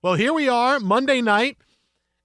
Well, here we are, Monday night,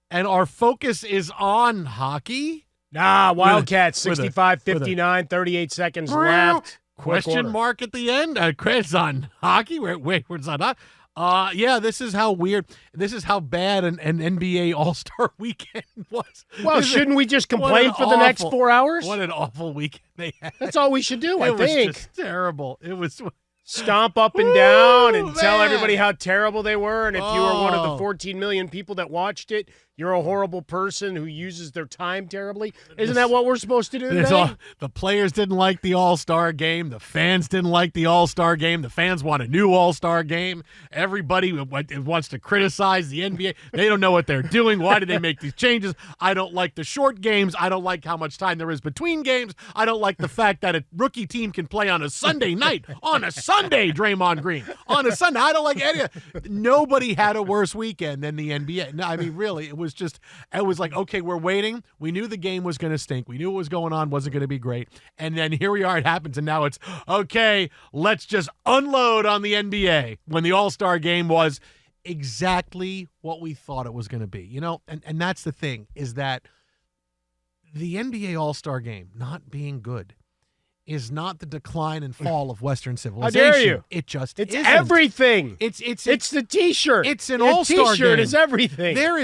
and our focus is on hockey. Wildcats, 65-59, 38 seconds left. Question mark at the end. Credits on hockey. Wait, where's on hockey? Yeah, this is how weird. This is how bad an NBA All-Star weekend was. Well, shouldn't we just complain for the next 4 hours? What an awful weekend they had. That's all we should do, I think. It was just terrible. It was... Stomp up and down and tell everybody how terrible they were. And if you were one of the 14 million people that watched it, you're a horrible person who uses their time terribly. Isn't that what we're supposed to do today? The players didn't like the All-Star game. The fans didn't like the All-Star game. The fans want a new All-Star game. Everybody wants to criticize the NBA. They don't know what they're doing. Why did they make these changes? I don't like the short games. I don't like how much time there is between games. I don't like the fact that a rookie team can play on a Sunday night. On a Sunday, Draymond Green. On a Sunday. I don't like any of it. Nobody had a worse weekend than the NBA. No, I mean, really, it was like, okay, we're waiting. We knew the game was going to stink. We knew what was going on wasn't going to be great. And then here we are, it happens, and now it's, okay, let's just unload on the NBA when the All-Star game was exactly what we thought it was going to be. You know, and that's the thing, is that the NBA All-Star game not being good is not the decline and fall of Western civilization. How dare you? It's isn't. Everything. It's the T-shirt. It's an All-Star T-shirt game. is everything. There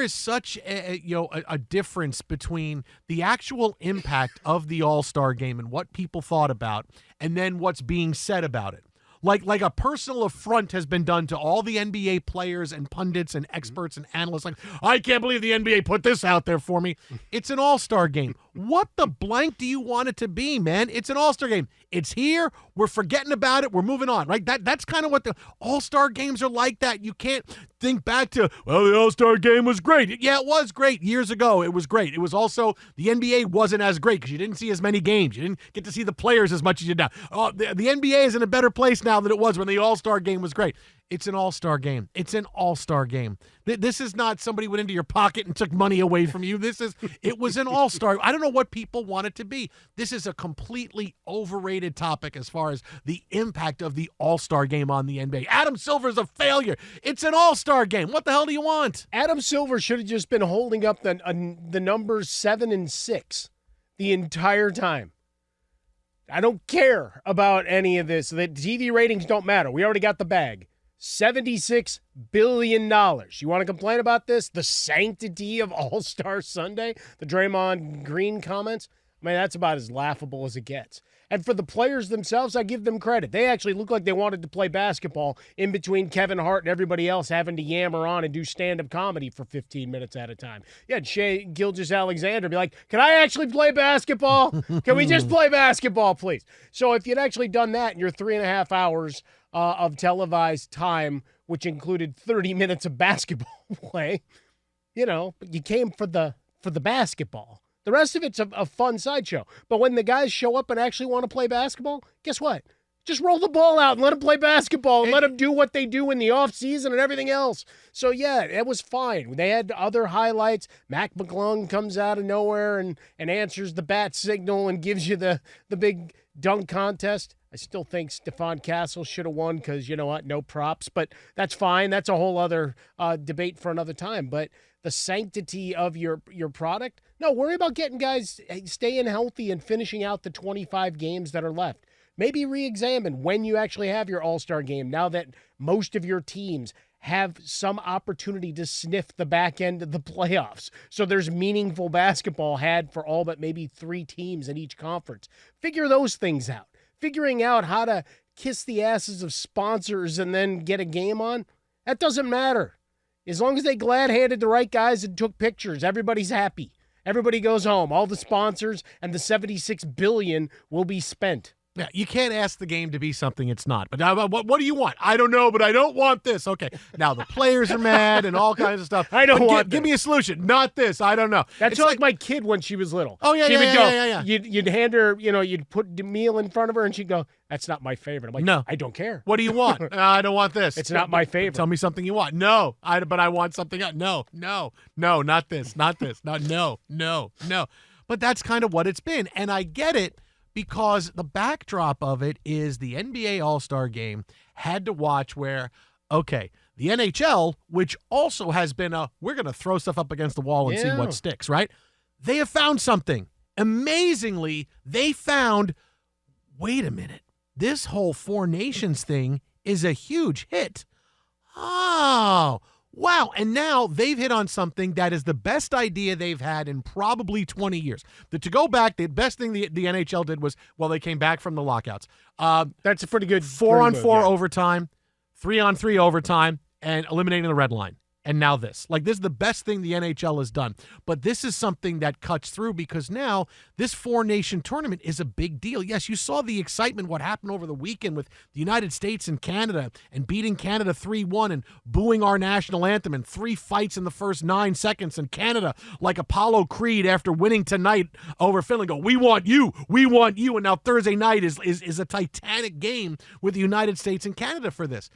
is such a difference between the actual impact of the All-Star game and what people thought about, and then what's being said about it. Like a personal affront has been done to all the NBA players and pundits and experts and analysts. Like, I can't believe the NBA put this out there for me. It's an All-Star game. What the blank do you want it to be, man? It's an All-Star game. It's here. We're forgetting about it. We're moving on, right? That's kind of what the All-Star games are like. That you can't think back to, well, the All-Star game was great. Yeah, it was great years ago. It was great. It was also, the NBA wasn't as great because you didn't see as many games. You didn't get to see the players as much as you did now. The NBA is in a better place now than it was when the All-Star game was great. It's an All-Star game. It's an All-Star game. This is not somebody went into your pocket and took money away from you. It was an All-Star. I don't know what people want it to be. This is a completely overrated topic as far as the impact of the All-Star game on the NBA. Adam Silver's a failure. It's an All-Star game. What the hell do you want? Adam Silver should have just been holding up the numbers 7 and 6 the entire time. I don't care about any of this. The TV ratings don't matter. We already got the bag. $76 billion. You want to complain about this? The sanctity of All-Star Sunday? The Draymond Green comments? I mean, that's about as laughable as it gets. And for the players themselves, I give them credit. They actually look like they wanted to play basketball in between Kevin Hart and everybody else having to yammer on and do stand-up comedy for 15 minutes at a time. Yeah, Shai Gilgeous-Alexander be like, can I actually play basketball? Can we just play basketball, please? So if you'd actually done that in your 3.5 hours of televised time, which included 30 minutes of basketball play, you came for the basketball. The rest of it's a fun sideshow. But when the guys show up and actually want to play basketball, guess what? Just roll the ball out and let them play basketball and let them do what they do in the offseason and everything else. So, yeah, it was fine. They had other highlights. Mac McClung comes out of nowhere and answers the bat signal and gives you the big dunk contest. I still think Stephon Castle should have won because, you know what, no props. But that's fine. That's a whole other debate for another time. But the sanctity of your product, no, worry about getting guys staying healthy and finishing out the 25 games that are left. Maybe re-examine when you actually have your All-Star game now that most of your teams have some opportunity to sniff the back end of the playoffs. So there's meaningful basketball had for all but maybe 3 teams in each conference. Figure those things out. Figuring out how to kiss the asses of sponsors and then get a game on, that doesn't matter. As long as they glad-handed the right guys and took pictures, everybody's happy. Everybody goes home. All the sponsors and the $76 billion will be spent. Yeah, you can't ask the game to be something it's not. But what do you want? I don't know, but I don't want this. Okay. Now the players are mad and all kinds of stuff. I don't want give me a solution. Not this. I don't know. That's like my kid when she was little. Oh, yeah, she yeah, would yeah, go, yeah, yeah. You'd hand her, you'd put the meal in front of her and she'd go, that's not my favorite. I'm like, no, I don't care. What do you want? I don't want this. It's not my favorite. Tell me something you want. No, but I want something else. No, not this. No. But that's kind of what it's been. And I get it. Because the backdrop of it is the NBA All-Star Game had to watch where, okay, The NHL, which also has been we're going to throw stuff up against the wall and see what sticks, right? They have found something. Amazingly, they found, wait a minute, this whole Four Nations thing is a huge hit. Oh, wow. And now they've hit on something that is the best idea they've had in probably 20 years. To go back, the best thing the NHL did was, they came back from the lockouts. That's a pretty good 4-on-4 overtime, 3-on-3 overtime, and eliminating the red line. And now this. This is the best thing the NHL has done. But this is something that cuts through because now this four-nation tournament is a big deal. Yes, you saw the excitement, what happened over the weekend with the United States and Canada and beating Canada 3-1 and booing our national anthem and 3 fights in the first 9 seconds. And Canada, like Apollo Creed after winning tonight over Finland, go, we want you. And now Thursday night is a titanic game with the United States and Canada for this.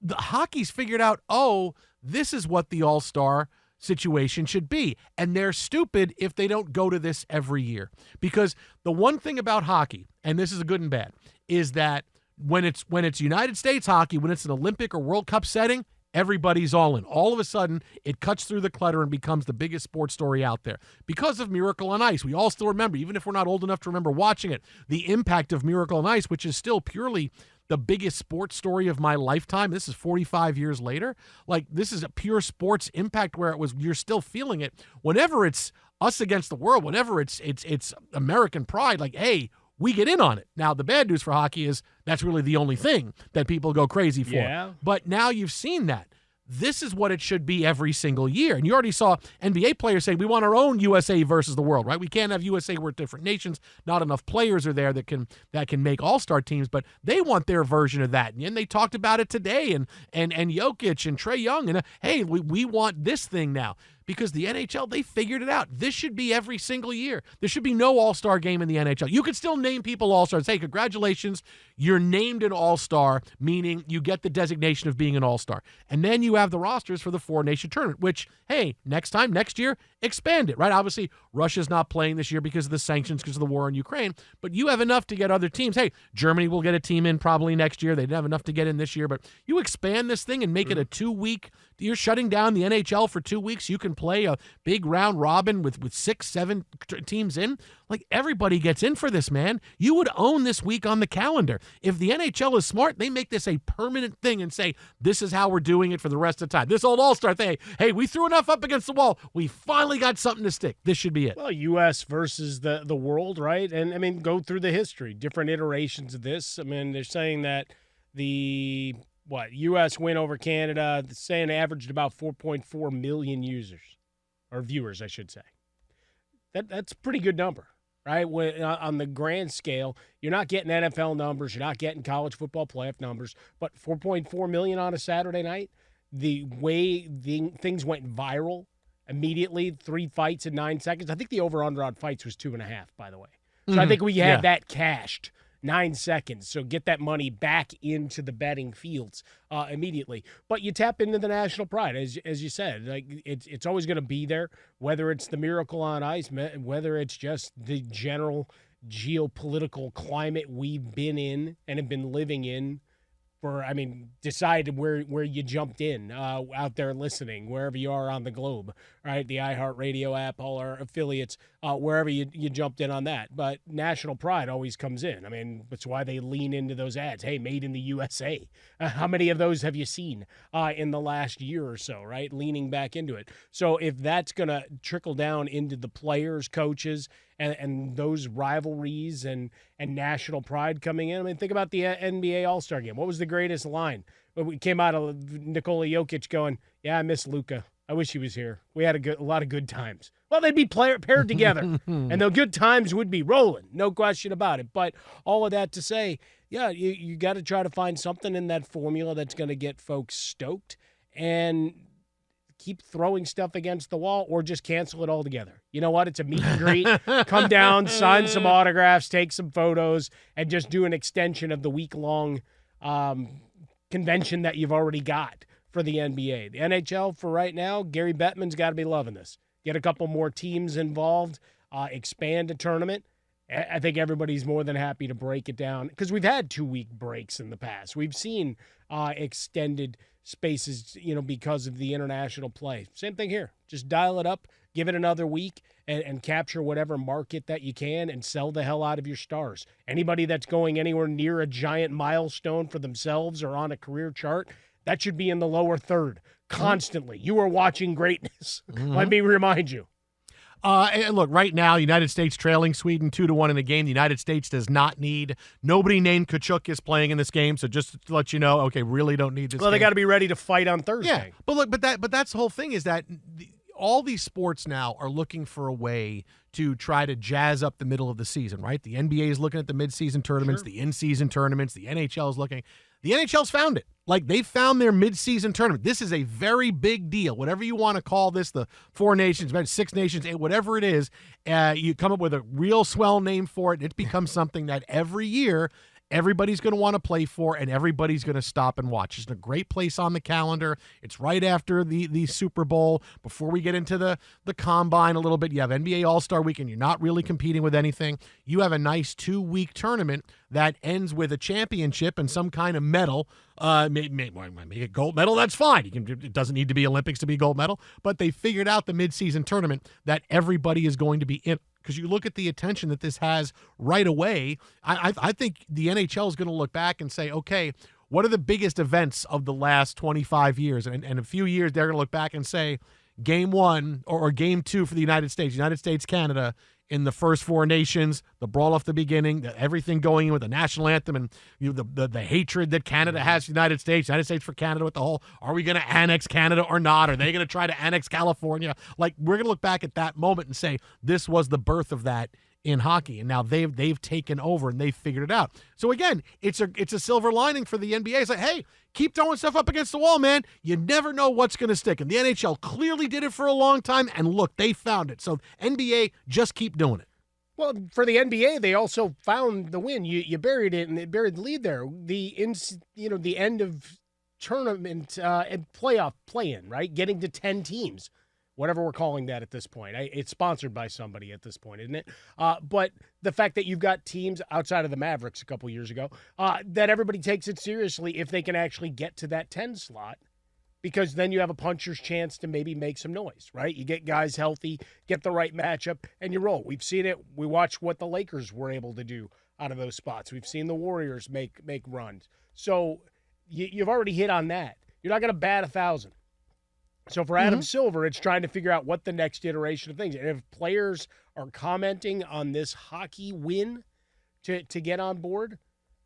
The hockey's figured out, this is what the all-star situation should be. And they're stupid if they don't go to this every year. Because the one thing about hockey, and this is a good and bad, is that when it's United States hockey, when it's an Olympic or World Cup setting, everybody's all in. All of a sudden, it cuts through the clutter and becomes the biggest sports story out there. Because of Miracle on Ice, we all still remember, even if we're not old enough to remember watching it, the impact of Miracle on Ice, which is still purely the biggest sports story of my lifetime. This is 45 years later. This is a pure sports impact where you're still feeling it. Whenever it's us against the world, whenever it's American pride, hey, we get in on it. Now, the bad news for hockey is that's really the only thing that people go crazy for. Yeah. But now you've seen that. This is what it should be every single year. And you already saw NBA players saying, we want our own USA versus the world, right? We can't have USA, we're different nations. Not enough players are there that can make all-star teams, but they want their version of that. And they talked about it today, and Jokic and Trae Young, and hey, we want this thing now. Because the NHL, they figured it out. This should be every single year. There should be no all-star game in the NHL. You could still name people all-stars. Hey, congratulations, you're named an all-star, meaning you get the designation of being an all-star. And then you have the rosters for the four-nation tournament, which, hey, next year, expand it, right? Obviously, Russia's not playing this year because of the sanctions, because of the war in Ukraine, but you have enough to get other teams. Hey, Germany will get a team in probably next year. They didn't have enough to get in this year, but you expand this thing and make it a 2-week. You're shutting down the NHL for 2 weeks. You can play a big round robin with 6-7 teams in. Everybody gets in for this, man. You would own this week on the calendar. If the NHL is smart, they make this a permanent thing and say, this is how we're doing it for the rest of the time. This old all-star thing, hey, we threw enough up against the wall. We finally got something to stick. This should be it. Well, U.S. versus the world, right? And, go through the history, different iterations of this. They're saying that the U.S. win over Canada, saying averaged about 4.4 million users, or viewers, I should say. That's a pretty good number, right? On the grand scale, you're not getting NFL numbers, you're not getting college football playoff numbers, but 4.4 million on a Saturday night, the way things went viral immediately, 3 fights in 9 seconds. I think the over-under on fights was 2.5, by the way. So I think we had that cashed. 9 seconds. So get that money back into the betting fields immediately. But you tap into the national pride, as you said. It's always going to be there, whether it's the Miracle on Ice, whether it's just the general geopolitical climate we've been in and have been living in decide where you jumped in out there listening, wherever you are on the globe, right? The iHeartRadio app, all our affiliates, wherever you jumped in on that. But national pride always comes in. That's why they lean into those ads. Hey, made in the USA. How many of those have you seen in the last year or so, right? Leaning back into it. So if that's going to trickle down into the players, coaches, and those rivalries and national pride coming in. Think about the NBA All-Star game. What was the greatest line? We came out of Nikola Jokic going, yeah, I miss Luka. I wish he was here. We had a lot of good times. Well, they'd be paired together, and the good times would be rolling, no question about it. But all of that to say, yeah, you got to try to find something in that formula that's going to get folks stoked and keep throwing stuff against the wall or just cancel it altogether. You know what? It's a meet and greet. Come down, sign some autographs, take some photos, and just do an extension of the week-long convention that you've already got for the NBA. The NHL, for right now, Gary Bettman's got to be loving this. Get a couple more teams involved, expand a tournament. I think everybody's more than happy to break it down because we've had 2-week breaks in the past. We've seen extended spaces, because of the international play. Same thing here. Just dial it up, give it another week, and capture whatever market that you can and sell the hell out of your stars. Anybody that's going anywhere near a giant milestone for themselves or on a career chart, that should be in the lower third constantly. You are watching greatness. Let me remind you. And look, right now, United States trailing Sweden 2-1 in the game. The United States does not need. Nobody named Kachuk is playing in this game, so just to let you know, okay, really don't need this. Well, game. They got to be ready to fight on Thursday. Yeah, but look, but that's the whole thing is that all these sports now are looking for a way to try to jazz up the middle of the season, right? The NBA is looking at the mid-season tournaments, the in-season tournaments, the NHL is looking. The NHL's found it. Like, they found their mid-season tournament. This is a very big deal. Whatever you want to call this, the 4 nations, 6 nations, whatever it is, you come up with a real swell name for it. It becomes something that every year everybody's going to want to play for, and everybody's going to stop and watch. It's a great place on the calendar. It's right after the Super Bowl. Before we get into the Combine a little bit, you have NBA All-Star Weekend. You're not really competing with anything. You have a nice 2-week tournament that ends with a championship and some kind of medal. Make a gold medal, that's fine. It doesn't need to be Olympics to be gold medal, but they figured out the mid-season tournament that everybody is going to be in. Because you look at the attention that this has right away, I think the NHL is going to look back and say, okay, what are the biggest events of the last 25 years? And in a few years, they're going to look back and say, Game 1 or Game 2 for the United States, Canada, in the first 4 nations, the brawl off the beginning, everything going in with the national anthem and the hatred that Canada has for the United States for Canada with the whole, are we going to annex Canada or not? Are they going to try to annex California? Like, we're going to look back at that moment and say, this was the birth of that in hockey, and now they've taken over and they've figured it out. So again, it's a silver lining for the NBA. It's like, hey, keep throwing stuff up against the wall, man. You never know what's going to stick. And the NHL clearly did it for a long time, and look, they found it. So NBA, just keep doing it. Well, for the NBA, they also found the win. You buried it, and it buried the lead there. The end of tournament and playoff play-in, right? Getting to 10 teams. Whatever we're calling that at this point. It's sponsored by somebody at this point, isn't it? But the fact that you've got teams outside of the Mavericks a couple years ago, that everybody takes it seriously if they can actually get to that 10 slot, because then you have a puncher's chance to maybe make some noise, right? You get guys healthy, get the right matchup, and you roll. We've seen it. We watched what the Lakers were able to do out of those spots. We've seen the Warriors make runs. So you've already hit on that. You're not going to bat 1,000. So for Adam Silver, it's trying to figure out what the next iteration of things. And if players are commenting on this hockey win to get on board,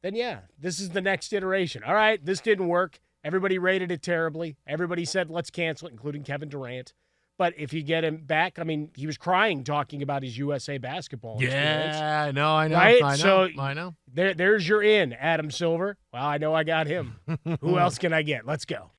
then yeah, this is the next iteration. All right, this didn't work. Everybody rated it terribly. Everybody said, let's cancel it, including Kevin Durant. But if you get him back, I mean, he was crying talking about his USA basketball experience. Yeah, I know. Right? I know. There's your in, Adam Silver. Well, I know I got him. Who else can I get? Let's go.